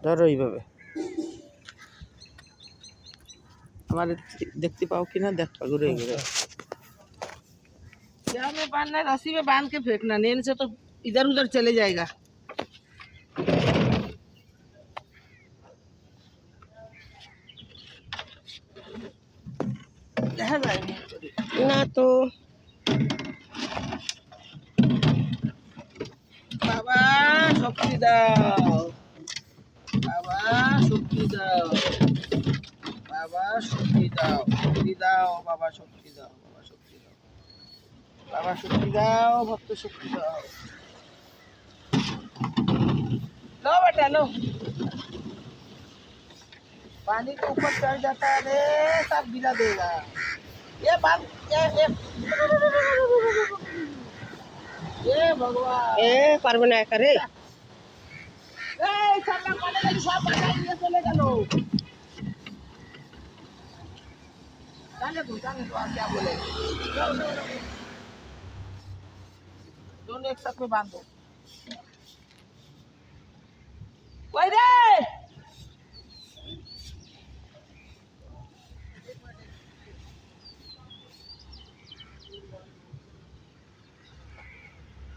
ধরো এইভাবে। আমার देखते पाओ कि ना, देख पा घुरे घुरे। क्या में बांधना है, रस्सी में बांध के फेंकना, नहीं से तो इधर उधर चले जाएगा। ना तो बाबा शक्ति दाओ, बाबा शक्ति दाओ, बाबा शक्ति दाओ, शक्ति दाओ, बाबा शक्ति दाओ, बाबा शक्ति दाओ, बाबा शक्ति दाओ, भक्त शक्ति दाओ। लो बेटा लो, पानी के ऊपर चढ़ जाता है रे, सब गिरा देगा। ये बात ये भगवान ए पारबो ना करे। ए साला पानी में सब बचा लिए चले गलो। जाने दो आप क्या बोले। दोनों एक साथ में बांध दो। कोई रे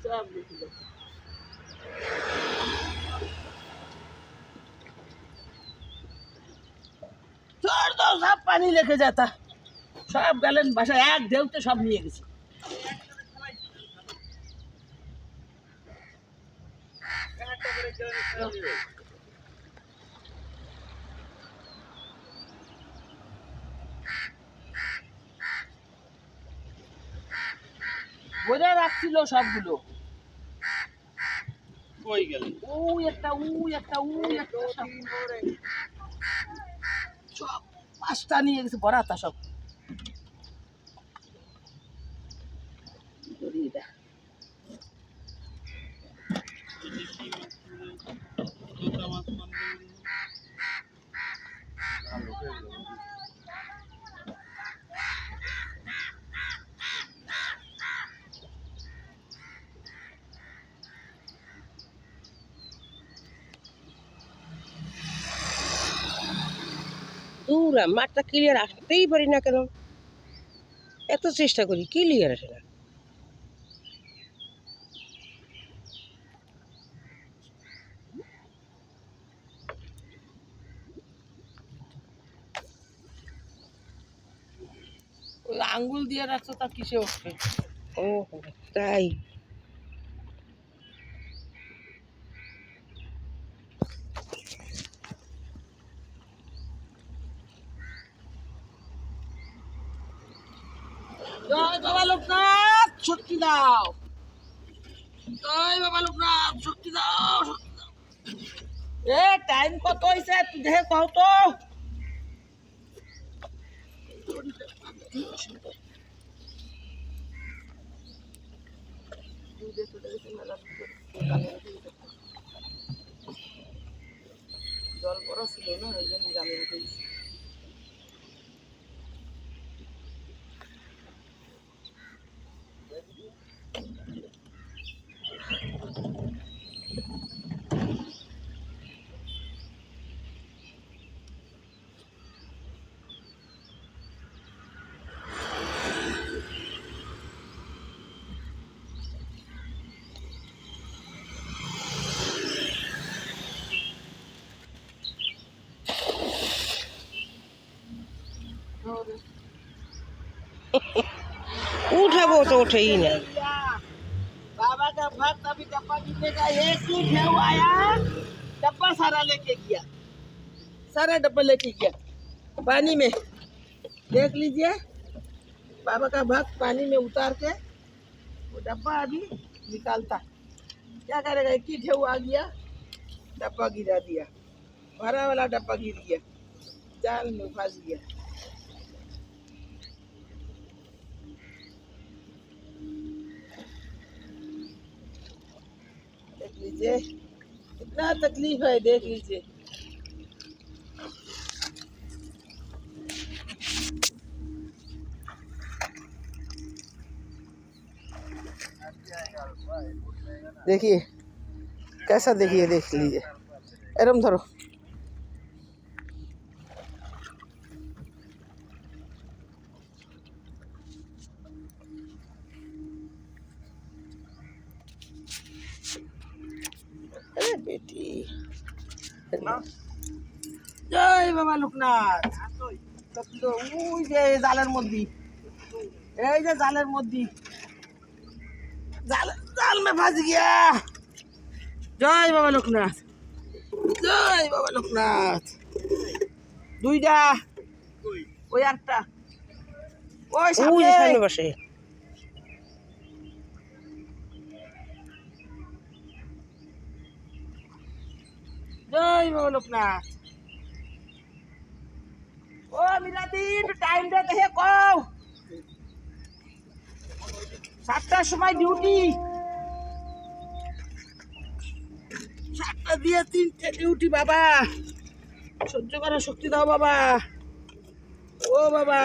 सब लिख लो। छोड़ दो, सब पानी लेके जाता, सब गलन बासा एक ढेउते सब নিয়ে গেছে। বোঝা রাখছিল সবগুলো, কই গেল? ওই একটা সব পাঁচটা নিয়ে গেছে, ভরাতা সব। দূর মাঠটা ক্লিয়ার আসতেই পারি না কেন, এত চেষ্টা করি ক্লিয়ার আসে না। ওই আঙ্গুল দিয়ে রাখছো, তা কিসে উঠবে? ও তাই জয় বাবা লোকনাথ শক্তি দাও, জয় বাবা লোকনাথ শক্তি দাও, শক্তি দাও। এ টাইম কত হয়েছে তুই দেখে কও তো। জল বড় ছিল না, ওই জন্য জালে উঠে গেছে। उठाबो तो उठे ही नहीं। बाबा का भक्त अभी डब्बा गिरने का एक ही ढेउ आया, डब्बा सारा लेके गया, सारा डब्बा लेके गया पानी में। देख लीजिए बाबा का भक्त पानी में उतार के वो डब्बा अभी निकालता, क्या करेगा। एक ही ढेउ आ गया, डब्बा गिरा दिया, भरा वाला डब्बा गिर गया, जाल में फंस गया। देख लीजिए कितना तकलीफ है, देख लीजिए। देखिए कैसा, देखिए देख लीजिए, एरम धरो। বেটি জয় বাবা লোকনাথ তো ওই যে জালের মধ্যে এই যে জালের মধ্যে জাল জাল মে ফাঁস গিয়া জয় বাবা লোকনাথ জয় বাবা লোকনাথ দুইটা ওই একটা ওই সামনে বসে জয় বাবা লোকনাথ ও মিরাদি একটু টাইম দে দেখে কও 7টার সময় ডিউটি 7টা দিয়ে 3টে ডিউটি বাবা সহ্য করার শক্তি দাও বাবা ও বাবা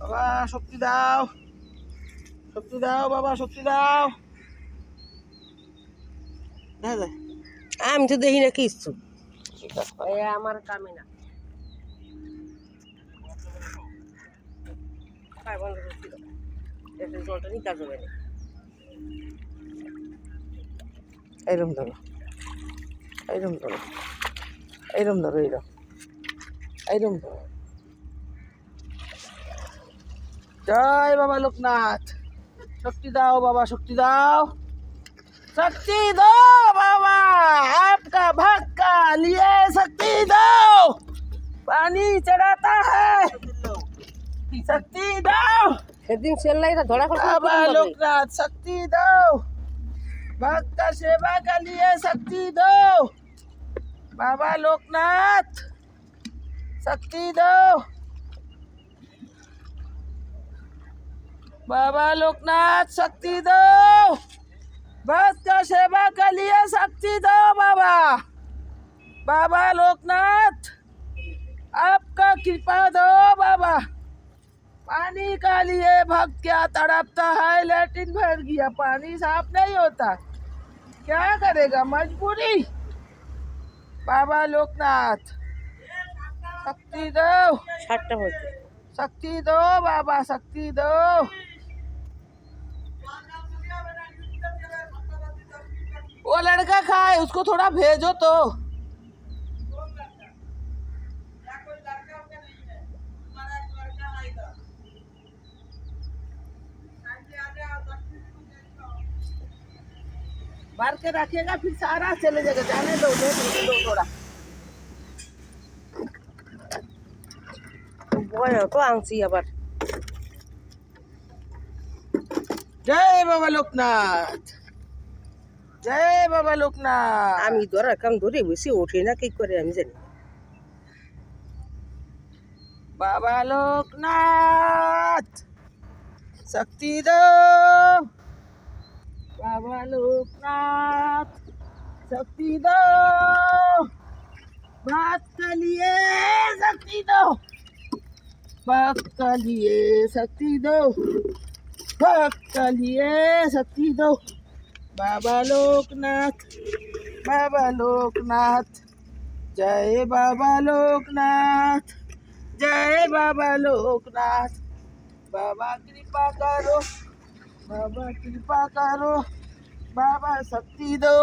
বাবা শক্তি দাও বাবা শক্তি দাও দাদা আমি তো দেখি না কিছু আমার কামে না জলটা নিতে যাবে না এইরকম ধরো এইরকম ধরো এইরকম ধরো এইরকম ধরো জয় বাবা লোকনাথ শক্তি দাও বাবা शक्ति दो बाबा आपका भक्का लिए शक्ति दो पानी चढ़ाता है शक्ति दो সেদিন সেল্লাইটা ধরা করে बाबा लोकनाथ शक्ति दो भक्त का सेवा के लिए शक्ति दो बाबा लोकनाथ शक्ति दो बाबा लोकनाथ शक्ति दो भक्त का सेवा के लिए शक्ति दो बाबा बाबा लोकनाथ आपका कृपा दो बाबा पानी का लिए भक्त क्या तड़पता है लैट्रिन भर गया पानी साफ नहीं होता क्या करेगा मजबूरी बाबा लोकनाथ शक्ति दो 7টা হইছে शक्ति दो बाबा शक्ति दो वो लड़का खाए उसको थोड़ा भेजो तो भर के रखिएगा फिर सारा चले जाएगा जाने दो थोड़ा বয় তো আনছি আবার जय बाबा लोकनाथ जय बाबा लोकनाथ আমি ধরার কাম ধরে বসে ওঠে না কি করে আমি জানি बाबा लोकनाथ शक्ति दो बाबा लोकनाथ शक्ति दो बात के लिए शक्ति दो भक्त के लिए शक्ति दो भक्त के लिए शक्ति दो बाबा लोकनाथ जय बाबा लोकनाथ जय बाबा लोकनाथ बाबा कृपा करो बाबा शक्ति दो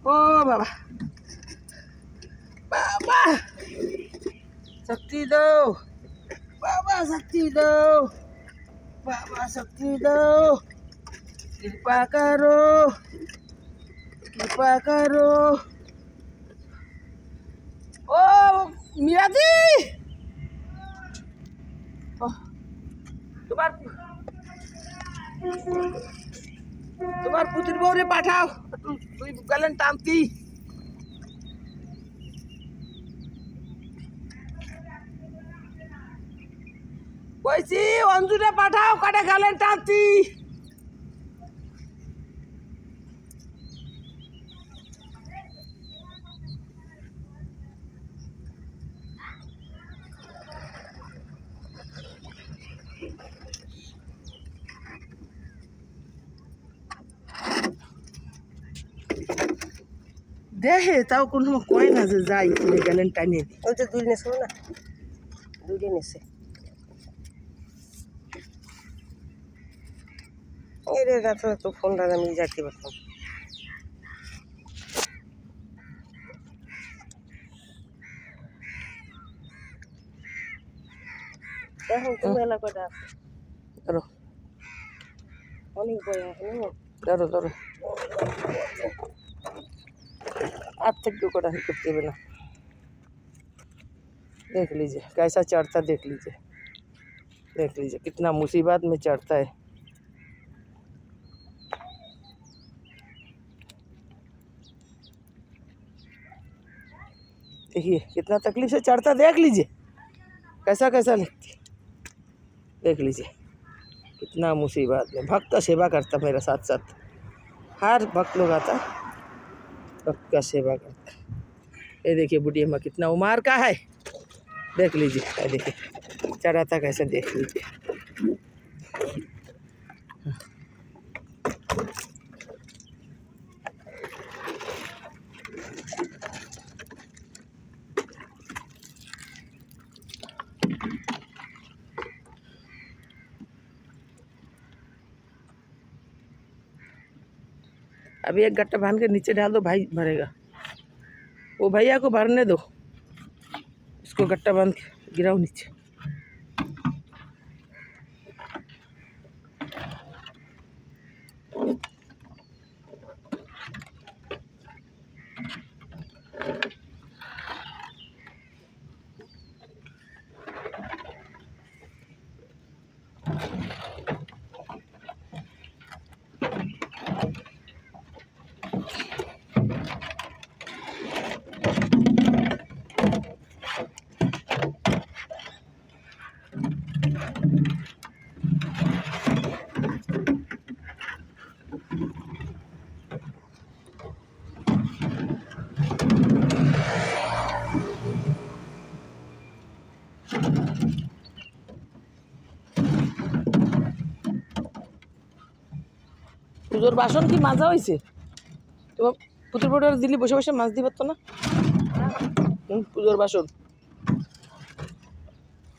ओ बाबा बाबा शक्ति दो बाबा शक्ति दो कृपा करो ओ मीरा दी তোমার পুতুল বউরে পাঠাও তুই গেলেন টানতি কইছি অঞ্জুরে পাঠাও কাটে গেলেন টানতি দেহে তাও কোনো কয় না যে যাই তুমি গেলেন টানিয়ে ওই যে দুই নেছে না দুইটা নেছে এরে রাতে তো ফোনটা আমি যাইতে পারতাম। এখন তুমি এলা কয়টা আছে? ধরো অনেক বই আছে না? ধরো ধরো, आप तक क्यों कड़ा करते बिना। देख लीजिए कैसा चढ़ता, देख लीजिए कितना मुसीबत में चढ़ता है। देखिए कितना तकलीफ से चढ़ता, देख लीजिए कैसा कैसा लगती, देख लीजिए कितना मुसीबत में। भक्त का सेवा करता मेरे साथ साथ, हर भक्त लोग आता भक्त का सेवा करता। ये देखिए बुढ़िया माँ कितना उम्र का है, देख लीजिए। ये देखिए चढ़ाता कैसे, देख लीजिए। अभी एक गट्टा बांध के नीचे डाल दो, भाई भरेगा। वो भैया को भरने दो, उसको गट्टा बांध के गिराओ नीचे। পুজোর বাসন কি মাজা হয়েছে? তোমার পুতুল বোর্ডার দিল্লি বসে বসে মাছ দিবার তো না। पुजोर बासन,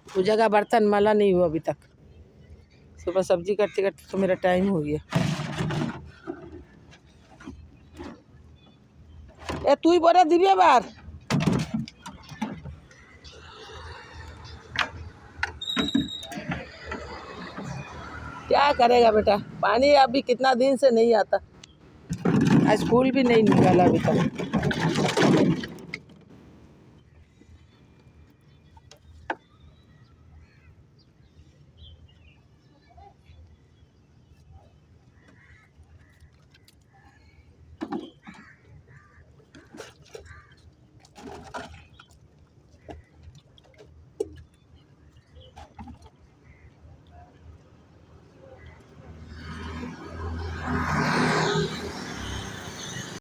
पूजा का बर्तन माला नहीं हुआ अभी तक। सुबह सब्जी काटते काटते तो मेरा टाइम हो गया। ए तू ही बोरा दिबी बार क्या करेगा बेटा, पानी अभी कितना दिन से नहीं आता, आज स्कूल भी नहीं निकाला अभी तक।